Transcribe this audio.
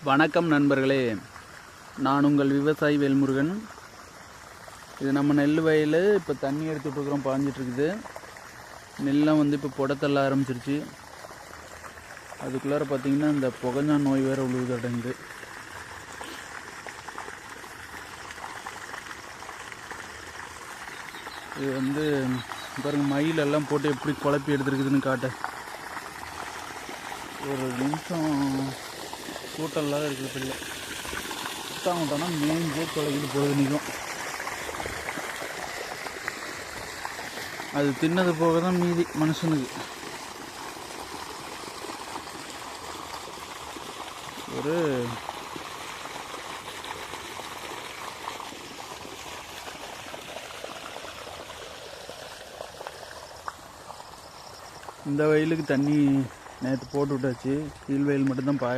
வணக்கம் நண்பர்களே, நான் உங்கள் விவசாயி வேல்முருகன். இது நம்ம நெல் வயல். இப்போ தண்ணி எடுத்துகிட்ருக்குறோம், பாஞ்சிட்ருக்குது. நெல்லாம் இப்போ புடத்தள்ள ஆரம்பிச்சிருச்சு. அதுக்குள்ளார பார்த்திங்கன்னா இந்த புகஞ்சான் நோய் வேறு உழுவுது அடைந்து. இது பாருங்க, மயிலெல்லாம் போட்டு எப்படி குழப்பி எடுத்துருக்குதுன்னு காட்ட. ஒரு நிமிஷம் கூட்டம் இல்லாத இருக்குது. பிள்ளை சுத்தாமட்டோன்னா மேஞ்சே தொலைக்கிட்டு போகுது. நிற்கும். அது தின்னது போக தான் மீதி மனுஷனுக்கு. ஒரு இந்த வயலுக்கு தண்ணி நேற்று போட்டு விட்டாச்சு. கீழ் வயல் மட்டும்தான் பாய